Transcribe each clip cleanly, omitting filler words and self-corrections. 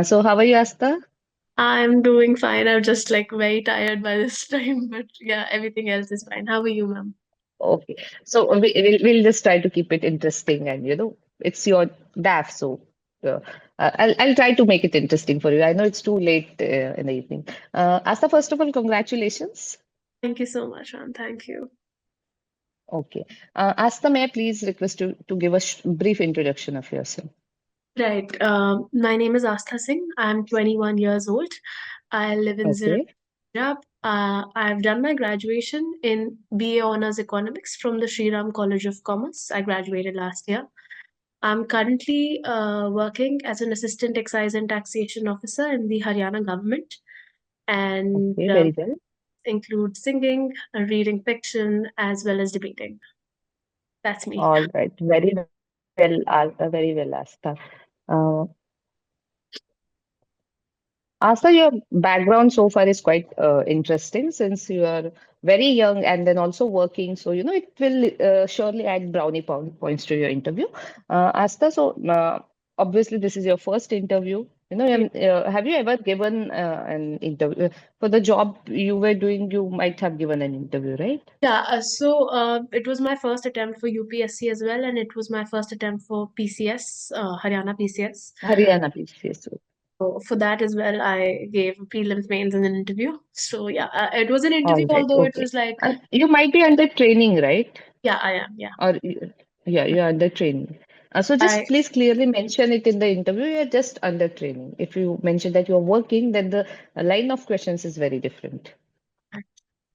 So how are you, Asta? I'm doing fine. I'm just like very tired by this time, but yeah, everything else is fine. How are you, ma'am? Okay. So we'll just try to keep it interesting, and it's your DAF, so uh, I'll try to make it interesting for you. I know it's too late in the evening. Asta, first of all, congratulations. Thank you so much, ma'am. Thank you. Okay. Asta, may I please request you to give a brief introduction of yourself? Right. My name is Aastha Singh. I'm 21 years old. I live in Okay. Punjab. I've done my graduation in BA Honors Economics from the Shriram College of Commerce. I graduated last year. I'm currently working as an assistant excise and taxation officer in the Haryana government, and Okay. Very well. include singing, reading fiction, as well as debating. That's me. All right. Very well, Asta. Uh, Asa, your background so far is quite interesting since you are very young and then also working. So, it will surely add brownie points to your interview. Asta, so obviously this is your first interview. Have you ever given an interview for the job you were doing? You might have given an interview, right? Yeah, it was my first attempt for UPSC as well, and it was my first attempt for PCS, Haryana PCS. Haryana, please. Yes. So for that as well, I gave prelims, mains, and an interview. So yeah, it was an interview, All right. although it Okay. was like, And you might be under training, right? yeah, I am, yeah. Or yeah, you're under training. So just I please clearly mention it in the interview. You're just under training. If you mention that you're working, then the line of questions is very different.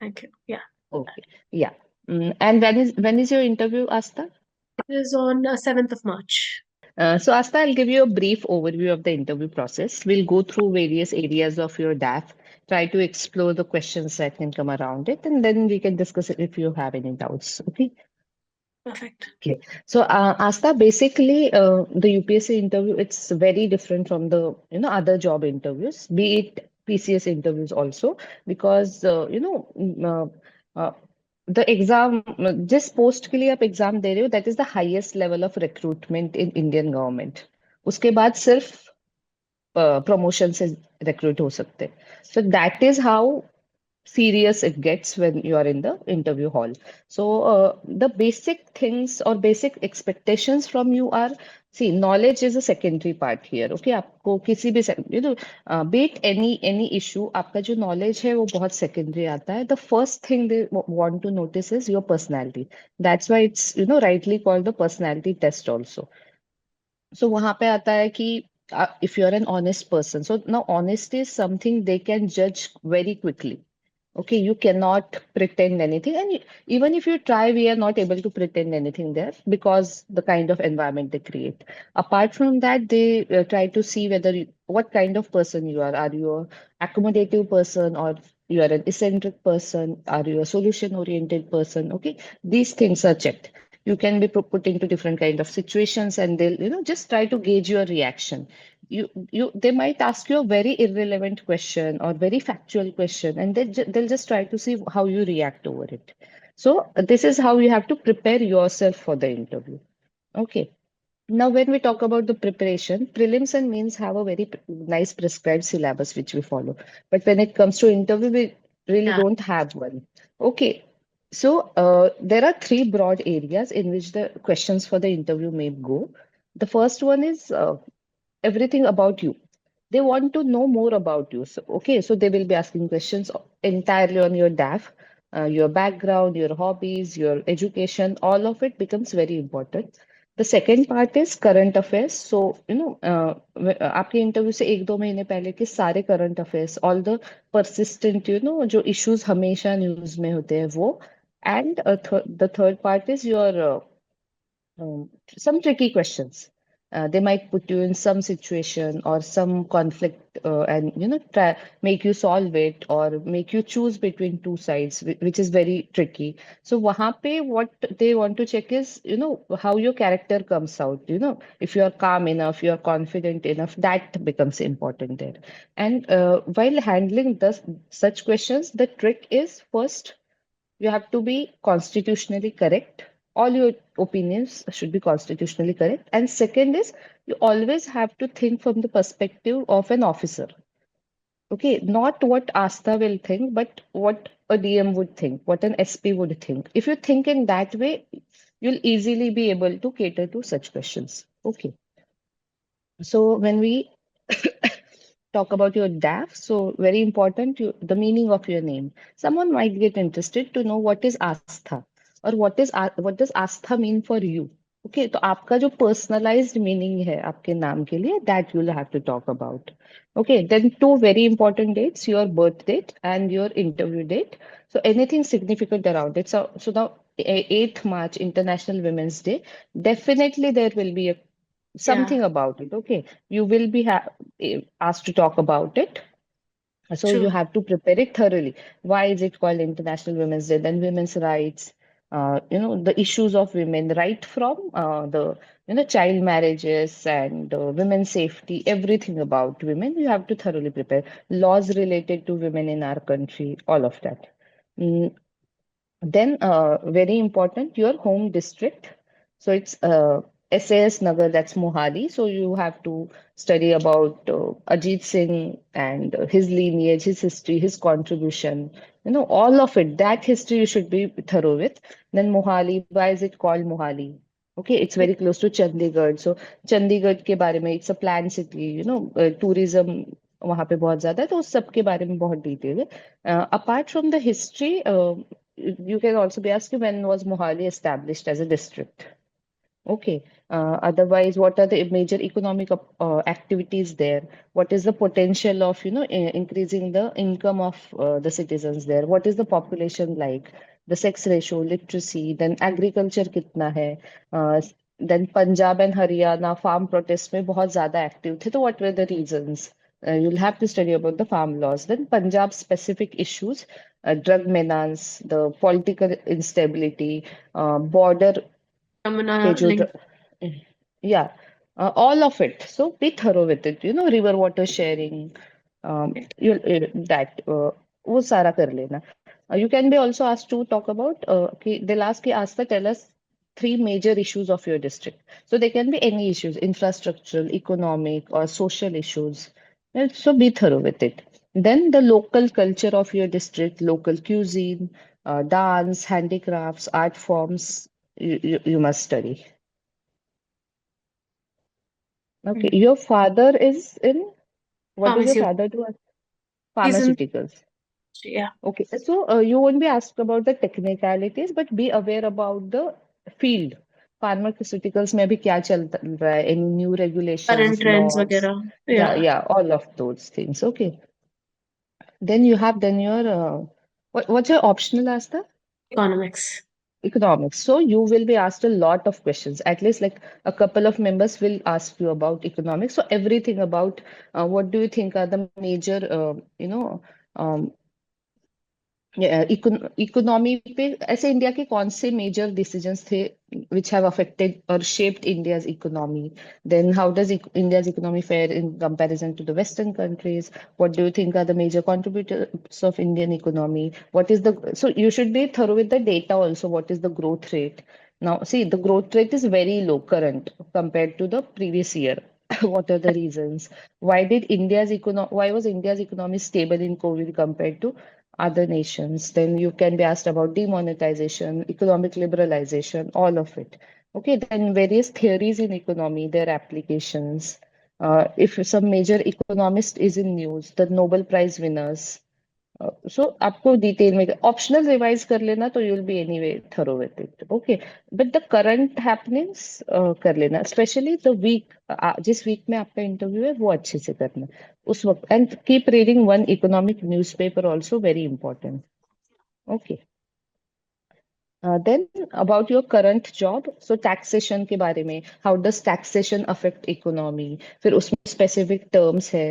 Thank you. Yeah, Okay. Yeah. And when is your interview, Asta? it is on 7th of March. So Asta, I'll give you a brief overview of the interview process. We'll go through various areas of your DAF, try to explore the questions that can come around it, and then we can discuss it if you have any doubts. Okay. Perfect. Okay. So, Asta, basically, the UPSC interview, it's very different from the, other job interviews, be it PCS interviews also, because, the exam, just post के लिए आप exam दे रहे हो, that is the highest level of recruitment in Indian government. उसके बाद सिर्फ promotion से recruit हो सकते हैं. So that is how serious it gets when you are in the interview hall. So, the basic things or basic expectations from you are, see, knowledge is a secondary part here. Okay, आपको किसी भी be it any issue, आपका जो knowledge है वो बहुत secondary आता है. The first thing they want to notice is your personality. That's why it's rightly called the personality test also. So वहां पे आता है कि if you're an honest person, so now honesty is something they can judge very quickly. Okay, you cannot pretend anything. And even if you try, we are not able to pretend anything there because the kind of environment they create. Apart from that, they try to see what kind of person you are. Are you a accommodative person or you are an eccentric person? Are you a solution oriented person? Okay, these things are checked. You can be put into different kind of situations and they'll, just try to gauge your reaction. They might ask you a very irrelevant question or very factual question and they'll just try to see how you react over it. So this is how you have to prepare yourself for the interview. Okay. Now, when we talk about the preparation, prelims and mains have a very nice prescribed syllabus which we follow. But when it comes to interview, we really Yeah. don't have one. Okay. So there are three broad areas in which the questions for the interview may go. The first one is everything about you. They want to know more about you. So, okay, so they will be asking questions entirely on your DAF, your background, your hobbies, your education, all of it becomes very important. The second part is current affairs. So, आपके interview से एक दो महीने पहले के सारे current affairs all the persistent, जो issues हमेशा न्यूज में होते हैं वो and the third part is your some tricky questions. They might put you in some situation or some conflict, and make you solve it or make you choose between two sides, which is very tricky. So, wahan pe what they want to check is, how your character comes out. If you are calm enough, you are confident enough, that becomes important there. And while handling such questions, the trick is first you have to be constitutionally correct. All your opinions should be constitutionally correct. And second is you always have to think from the perspective of an officer. Okay, not what Asta will think, but what a DM would think, what an SP would think. If you think in that way, you'll easily be able to cater to such questions. Okay. So when we talk about your DAF, so very important, the meaning of your name. Someone might get interested to know what is Astha or what does Astha mean for you. Okay, तो आपका जो personalized meaning है आपके नाम के लिए, that you'll have to talk about. Okay, then two very important dates, your birth date and your interview date. So anything significant around it. So now 8th March, International Women's Day. Definitely there will be a Yeah, something about it. Okay, you will be asked to talk about it. So you true. have to prepare it thoroughly. Why is it called International Women's Day? Then women's rights, the issues of women, right from the child marriages and women's safety, everything about women. You have to thoroughly prepare. Laws related to women in our country, all of that. Mm, then, very important, your home district. So it's SAS Nagar, that's Mohali. So you have to study about Ajit Singh and his lineage, his history, his contribution, all of it. That history you should be thorough with. Then Mohali, why is it called Mohali? Okay, it's very close to Chandigarh. So Chandigarh के बारे में, it's a planned city, tourism वहाँ पे बहुत ज्यादा है, तो उस सब के बारे में बहुत डिटेल है. Apart from the history, you can also be asked when was Mohali established as a district? Okay. Otherwise, what are the major economic activities there? What is the potential of, increasing the income of the citizens there? What is the population like? The sex ratio, literacy, then agriculture कितना है? Then Punjab and Haryana farm protests में बहुत ज़्यादा active थे, तो what were the reasons? You'll have to study about the farm laws. Then Punjab specific issues, drug menace, the political instability, border पे Phenomena जो linked. yeah, all of it. So be thorough with it. River water sharing, you that वो सारा कर लेना. You can be also asked to talk about. They'll ask you, Asta, tell us three major issues of your district. So they can be any issues, infrastructural, economic, or social issues. So be thorough with it. Then the local culture of your district, local cuisine, dance, handicrafts, art forms, you must study. Okay, Mm. your father is in, what does your Pharmacy. father do? He's in, Pharmaceuticals. yeah, Okay, so you won't be asked about the technicalities, but be aware about the field. Pharmaceuticals में अभी क्या चल रहा है? Any new current regulations, trends laws? वगैरह. Yeah, Yeah, yeah, all of those things. Okay. Then you have then your what's your optional, Asta? economics. Economics. So you will be asked a lot of questions. At least like a couple of members will ask you about economics. So everything about what do you think are the major, um, economy पे ऐसे India के कौन से major decisions थे which have affected or shaped India's economy? Then how does India's economy fare in comparison to the Western countries? What do you think are the major contributors of Indian economy? What is the so you should be thorough with the data also. What is the growth rate? Now, see, the growth rate is very low current compared to the previous year. What are the reasons? Why was India's economy stable in COVID compared to other nations? Then you can be asked about demonetization, economic liberalization, all of it. Okay, then various theories in economy, their applications. If some major economist is in news, the Nobel Prize winners. So आपको detail में optional revise कर लेना तो you will be anyway thorough with it. Okay, but the current happenings कर लेना, specially the week, जिस week में आपका इंटरव्यू है वो अच्छे से करना उस वक्त. And keep reading one economic newspaper also, very important. Okay. Then about your current job, so taxation के बारे में, how does taxation affect economy? फिर उसमें specific terms है,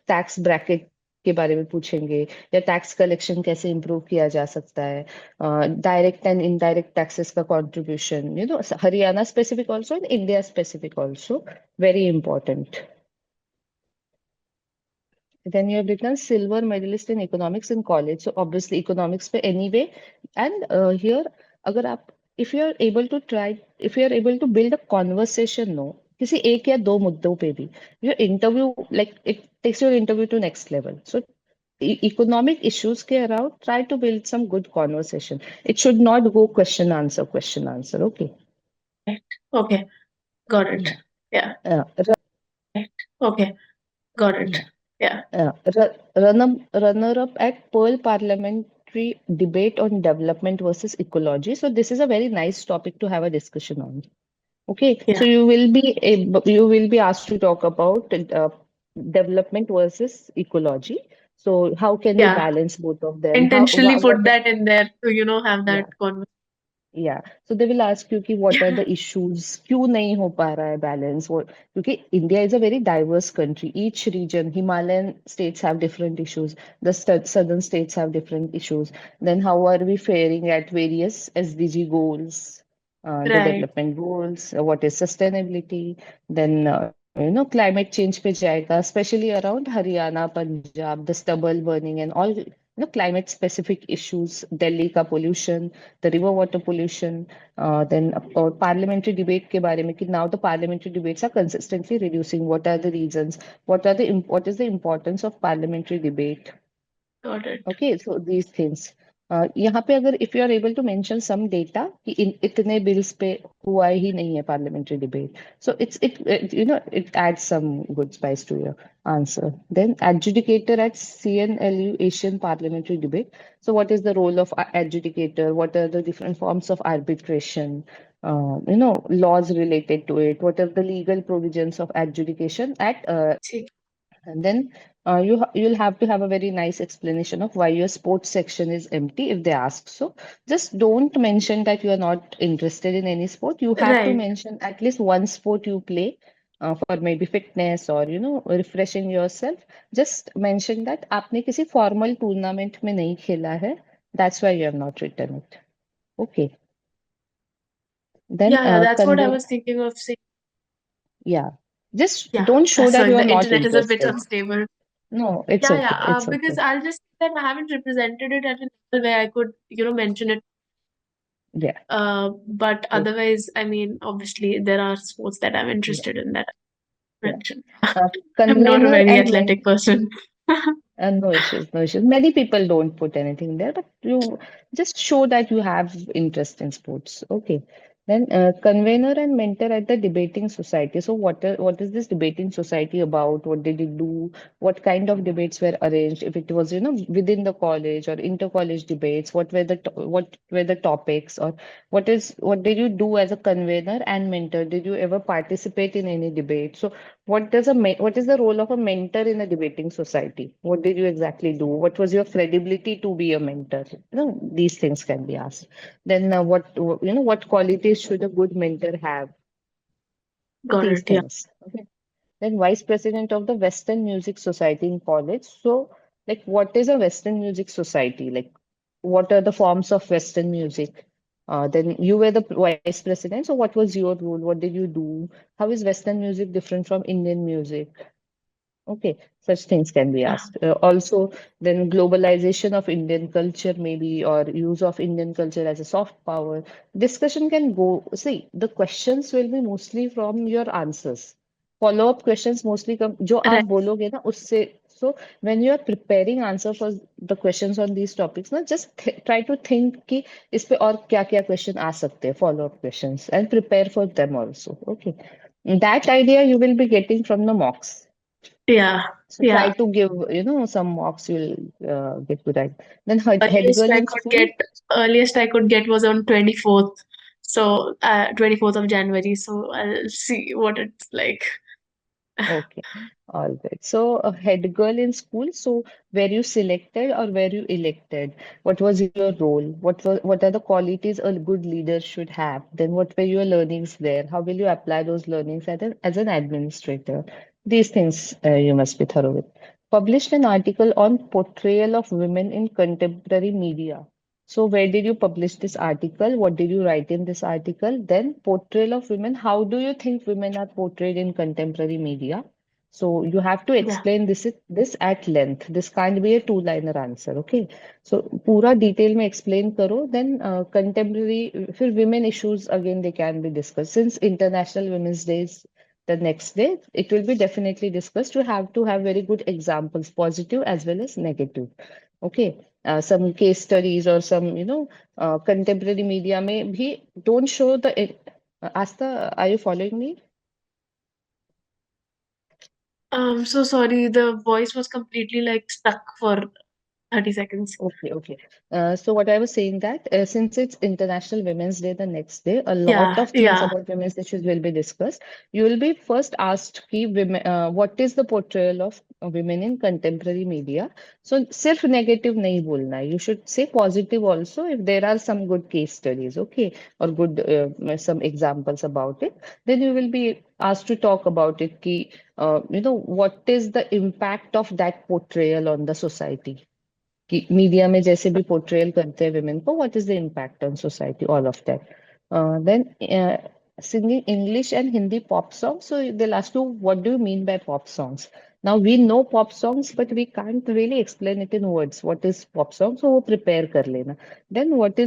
tax bracket के बारे में पूछेंगे, या tax collection कैसे improve किया जा सकता है, direct and indirect taxes का contribution, Haryana specific also and India specific also, very important. Then you have written silver medalist in economics in college. So obviously economics पे anyway. And here, अगर आप, if you are able to build a conversation, no, किसी एक या दो मुद्दों पे भी your interview, like it takes your interview to next level. So economic issues के around, try to build some good conversation. It should not go question answer. Okay. Right. Okay. Got it. Yeah. Yeah. Uh, Right. Okay. Got it. Yeah. runner up at Pearl Parliamentary Debate on Development versus Ecology. So this is a very nice topic to have a discussion on. Okay, so Yeah. you will be asked to talk about development versus ecology. So how can we Yeah. balance both of them? Intentionally What put that in there to, have yeah. that conversation. Yeah, so they will ask you कि what are the issues, क्यों नहीं हो पा रहा है balance? What, क्योंकि India is a very diverse country. Each region, Himalayan states have different issues. The southern states have different issues. Then how are we faring at various SDG goals, the Right. development goals? What is sustainability? Then climate change पे जाएगा, especially around Haryana, Punjab, the stubble burning and all. Climate specific issues, Delhi का pollution, the river water pollution, then about parliamentary debate के बारे में कि now the parliamentary debates are consistently reducing. What are the reasons? What is the importance of parliamentary debate? Got it. Okay, so these things. यहाँ पे अगर if you are able to mention some data कि इतने bills पे हुआ ही नहीं है parliamentary debate, so it adds some good spice to your answer. Then adjudicator at CNLU Asian Parliamentary Debate. So what is the role of adjudicator? What are the different forms of arbitration? Laws related to it. What are the legal provisions of adjudication at ठीक. and then you'll have to have a very nice explanation of why your sports section is empty if they ask. So just don't mention that you are not interested in any sport. You have to Right. mention at least one sport you play for maybe fitness or refreshing yourself. Just mention that आपने किसी formal tournament में नहीं खेला है. That's why you have not written it. Okay. Then Yeah, that's what I convey. was thinking of saying. Yeah. Just Yeah. don't show that Sorry, you are the not internet is a bit interested. unstable. No, it's Yeah, yeah. okay. It's Because okay. I'll just say that I haven't represented it at a level where I could, mention it. Yeah. But So, otherwise, I mean, obviously, there are sports that I'm yeah. interested in that I Yeah. mentioned. I'm not a Convener very and athletic person. no issues, no issues. Many people don't put anything there, but you just show that you have interest in sports. Okay. Then convener and mentor at the debating society. So what is this debating society about? What did it do? What kind of debates were arranged? If it was within the college or inter-college debates, what were the topics, or what did you do as a convener and mentor? Did you ever participate in any debate? So what is the role of a mentor in a debating society? What did you exactly do? What was your credibility to be a mentor? These things can be asked. Then what qualities should a good mentor have? So Got these it. Yeah. things. Okay. Then vice president of the Western Music Society in college. So like what is a Western Music Society? Like what are the forms of Western music? Then you were the vice president. So what was your role? What did you do? How is Western music different from Indian music? Okay, such things can be Yeah. asked. Also, then globalization of Indian culture, maybe, or use of Indian culture as a soft power. Discussion can go. See, the questions will be mostly from your answers. Follow-up questions mostly come. जो आप Right. बोलोगे ना उससे. So when you are preparing answer for the questions on these topics, ना just try to think कि इस पे और क्या क्या question आ सकते हैं, follow-up questions, and prepare for them also. Okay, that idea you will be getting from the mocks. Yeah. So try Yeah. to give, some mocks you'll get good at. Then head Earliest girl I in could school. get earliest I could get was on 24th. So 24th of January. So I'll see what it's like. Okay, all right. So a head girl in school. So were you selected or were you elected? What was your role? What are the qualities a good leader should have? Then what were your learnings there? How will you apply those learnings as an administrator? These things you must be thorough with. Published an article on portrayal of women in contemporary media. So where did you publish this article? What did you write in this article? Then portrayal of women. How do you think women are portrayed in contemporary media? So you have to Yeah. explain this at length. This can't be a two-liner answer. Okay. So पूरा detail में explain करो. Then contemporary फिर women issues again they can be discussed. Since International Women's Day is the next day, it will be definitely discussed. You have to have very good examples, positive as well as negative. Okay. Some case studies or some, contemporary media may bhi don't show the. Asta, are you following me? So sorry, the voice was completely like stuck for 30 seconds. Okay, okay. So what I was saying that since it's International Women's Day the next day, a lot Yeah, of things yeah. about women's issues will be discussed. You will be first asked ki women, what is the portrayal of women in contemporary media? So सिर्फ negative नहीं बोलना है. You should say positive also if there are some good case studies, okay, or good some examples about it. Then you will be asked to talk about it. Ki, what is the impact of that portrayal on the society? कि media में जैसे भी portrayal करते हैं women को, what is the impact on society, all of that. Then singing English and Hindi pop songs. So they'll ask you, what do you mean by pop songs? Now we know pop songs, but we can't really explain it in words. What is pop song? So वो prepare कर लेना. Then what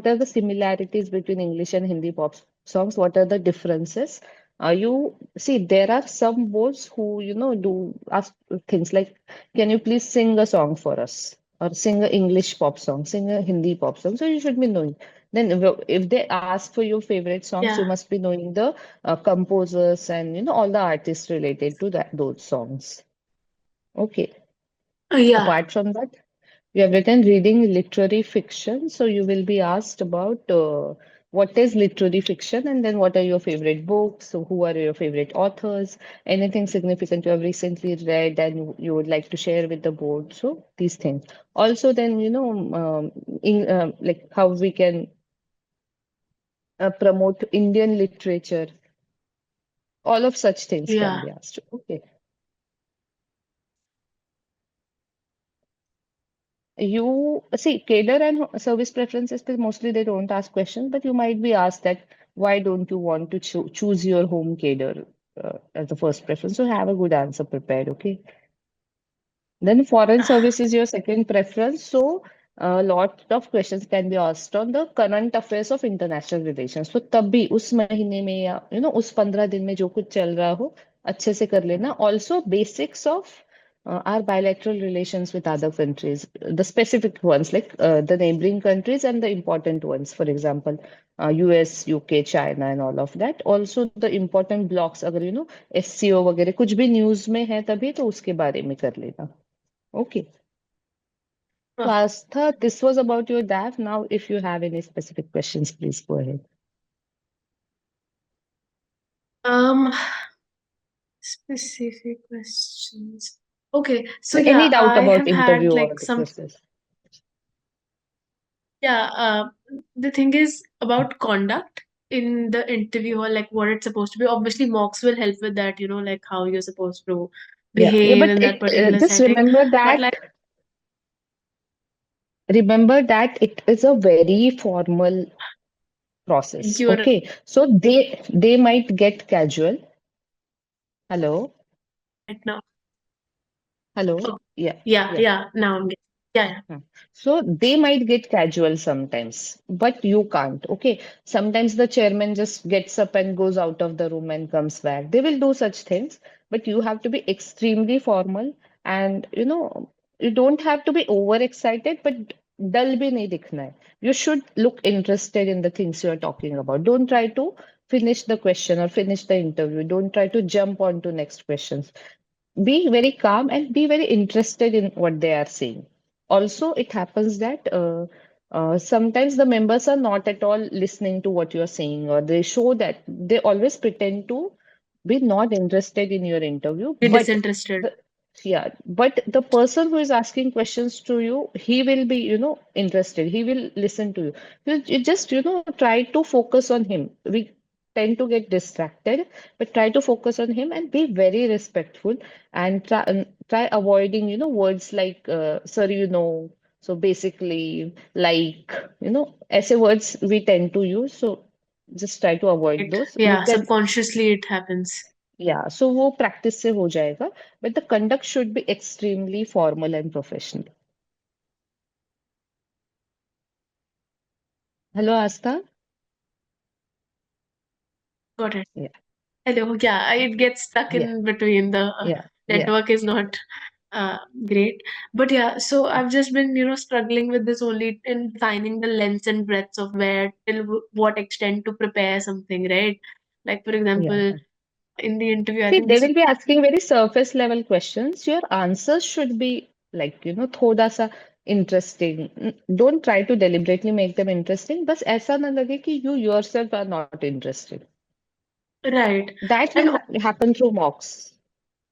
are the similarities between English and Hindi pop songs? What are the differences? You see, there are some boards who, do ask things like, can you please sing a song for us? Or sing a English pop song, sing a Hindi pop song. So you should be knowing. Then if they ask for your favorite songs, you Yeah. must be knowing the composers and all the artists related to those songs. Okay. Yeah. Apart from that, you have written reading literary fiction, so you will be asked about what is literary fiction and then what are your favorite books, so who are your favorite authors, anything significant you have recently read and you would like to share with the board. So these things. Also, then, like how we can promote Indian literature, all of such things can Yeah. be asked. Okay. You see, cadre and service preferences, mostly they don't ask questions, but you might be asked that why don't you want to choose your home cadre as the first preference? So have a good answer prepared, okay? Then foreign service is your second preference. So a lot of questions can be asked on the current affairs of international relations. So तब भी उस महीने में या उस 15 दिन में जो कुछ चल रहा हो अच्छे से कर लेना. Also basics of our bilateral relations with other countries, the specific ones like the neighboring countries and the important ones. For example, US, UK, China, and all of that. Also the important blocks. अगर SCO वगैरह कुछ भी news में है तभी तो उसके बारे में कर लेना. Okay. So, Oh, Astha, this was about your DAF. Now, if you have any specific questions, please go ahead. um, specific questions. Okay, so Any yeah, doubt I about have had interview or like the some, process? yeah, the thing is about conduct in the interview or like what it's supposed to be. Obviously, mocks will help with that, like how you're supposed to Yeah, yeah, behave but in that it particular just setting. But like, remember that it is a very formal process. you're Okay, so they might get casual. Hello, right now. hello. Oh, Yeah, yeah, yeah. yeah, now I'm getting, yeah, Huh. So they might get casual sometimes, but you can't. Okay. Sometimes the chairman just gets up and goes out of the room and comes back. They will do such things, but you have to be extremely formal and you don't have to be overexcited, but dull bhi nahi dikhna hai. You should look interested in the things you're talking about. Don't try to finish the question or finish the interview. Don't try to jump on to next questions. Be very calm and be very interested in what they are saying. Also, it happens that sometimes the members are not at all listening to what you're saying, or they show that they always pretend to be not interested in your interview. you're But disinterested. the, yeah, but the person who is asking questions to you, he will be, interested. He will listen to you. You just, try to focus on him. We tend to get distracted, but try to focus on him and be very respectful and try avoiding words like sir, so basically like ऐसे words we tend to use, so just try to avoid Right. those. You Yeah, can, subconsciously it happens. yeah, so वो practice से हो जाएगा, but the conduct should be extremely formal and professional. Hello, Astha. Got it. Yeah. Hello. Yeah, it gets stuck Yeah, in between. The yeah, yeah, network is not uh, great. But yeah, so I've just been, struggling with this only in finding the lengths and breadths of where till what extent to prepare something, right? Like, for example, yeah. in the interview, I See, think they this. will be asking very surface level questions. Your answers should be like, thoda sa interesting. Don't try to deliberately make them interesting. बस ऐसा ना लगे कि you yourself are not interested. Right. That And will happen through mocks.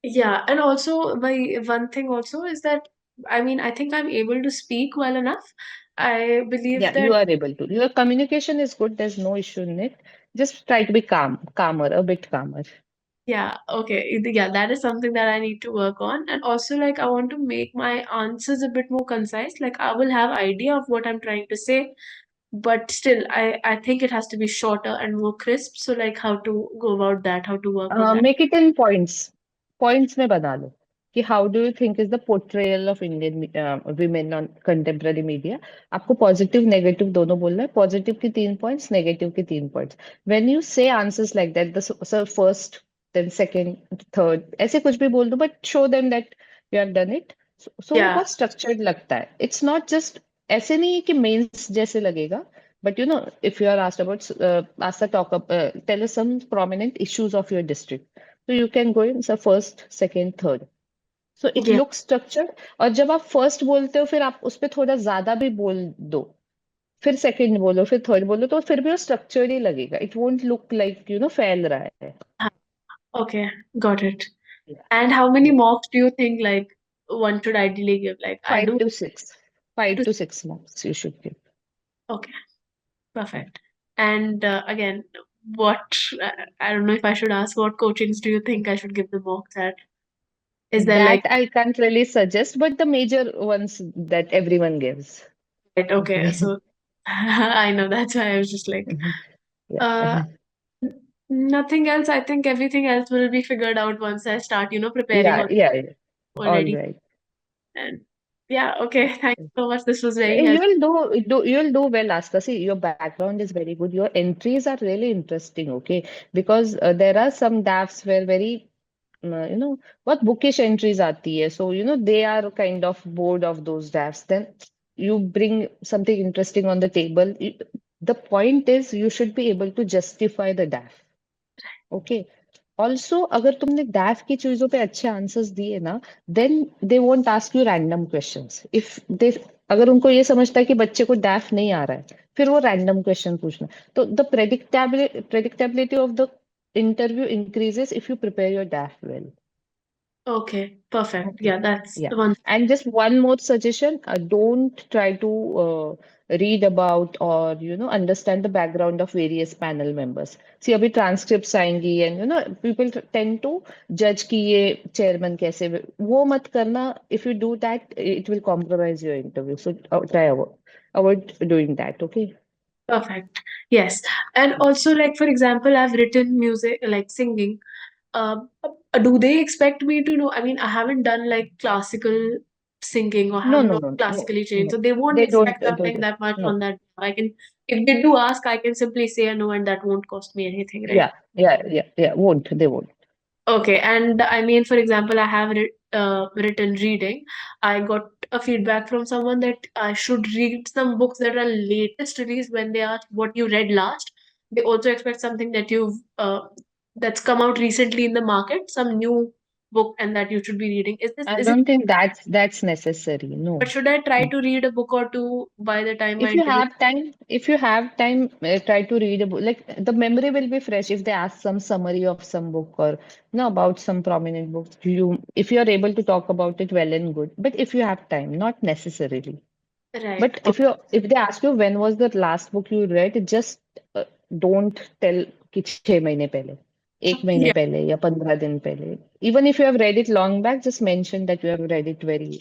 yeah, and also my one thing also is that I mean I think I'm able to speak well enough. I believe Yeah, that you are able to. Your communication is good. There's no issue in it. Just try to be calmer, a bit calmer. yeah, okay. Yeah, that is something that I need to work on. And also like I want to make my answers a bit more concise. Like I will have idea of what I'm trying to say, but still I think it has to be shorter and more crisp. So like how to go about that, how to work on that. Make it in points. Points में बना लो कि how do you think is the portrayal of Indian women on contemporary media. आपको positive, negative दोनों बोलना है. Positive की 3 points, negative की 3 points. When you say answers like that, the first, then second, third, ऐसे कुछ भी बोल दो, but show them that you have done it. So वो Yeah, बहुत structured लगता है. It's not just ऐसे नहीं है कि mains जैसे लगेगा. But if you are asked about, tell us some prominent issues of your district. So you can go in the first, second, third. So it yeah. looks structured. और जब आप first बोलते हो फिर आप उस पे थोड़ा ज्यादा भी बोल दो. फिर second बोलो, फिर third बोलो तो फिर भी वो structured ही लगेगा. It won't look like फैल रहा है. Okay, got it. Yeah, And how many yeah. mocks do you think like one should ideally give? Like I Five do to six. Five to to 6 months you should give. okay. Yeah. Perfect. And again, what I don't know if I should ask what coachings do you think I should give the mocks at? Is there That like I can't really suggest, but the major ones that everyone gives. right, okay, Okay. so I know that's why I was just like Yeah. uh nothing else. I think everything else will be figured out once I start, preparing Yeah, on yeah, yeah. All already. right. And yeah, okay, thank you so much. This was Yeah, very helpful. you'll do well, Asta. See, your background is very good. Your entries are really interesting, okay? Because there are some DAFs where very, what bookish entries aati hai. So, they are kind of bored of those DAFs. Then you bring something interesting on the table. The point is you should be able to justify the DAF. Okay also अगर तुमने डैफ की चीजों पे अच्छे answers दिए ना then they won't ask you random questions if they अगर उनको ये समझता है कि बच्चे को डैफ नहीं आ रहा है फिर वो रैंडम क्वेश्चन पूछना तो the predictability of the interview increases if you prepare your डैफ well. Okay, perfect. Okay. Yeah, that's Yeah. the one. And just one more suggestion, don't try to read about or understand the background of various panel members. See, अभी transcripts आएंगी and people tend to judge कि ये chairman कैसे वो मत करना. If you do that, it will compromise your interview. So try avoid doing that. Okay. Perfect. Yes. And also, like, for example, I've written music, like singing. Do they expect me to know? I mean, I haven't done like classical singing or No, have no, not no, no, classically trained, no. so they won't They don't. expect something that much No. on that. I can, if they do ask, I can simply say a no, and that won't cost me anything, right? Yeah, yeah, yeah, yeah. Won't. They won't. Okay, and I mean, for example, I have written reading. I got a feedback from someone that I should read some books that are latest released when they ask what you read last. They also expect something that you've that's come out recently in the market, some new book, and that you should be reading. I Is it? don't think that's necessary. But No. should I try No. to read a book or two by the time my If you interview? have time, try to read a book. Like the memory will be fresh if they ask some summary of some book or about some prominent books. If you are able to talk about it, well and good. But if you have time, not necessarily. Right. But if they ask you when was the last book you read, just don't tell कि 6 महीने पहले, 1 महीने Yeah, पहले या 15 दिन पहले. Even if you have read it long back, just mention that you have read it very,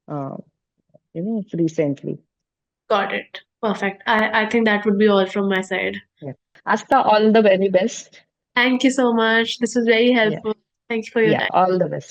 uh, recently. got it. Perfect. I think that would be all from my side. Yeah. Asta, all the very best. Thank you so much. This was very Yeah. helpful. Thank you for your Yeah. time. All the best.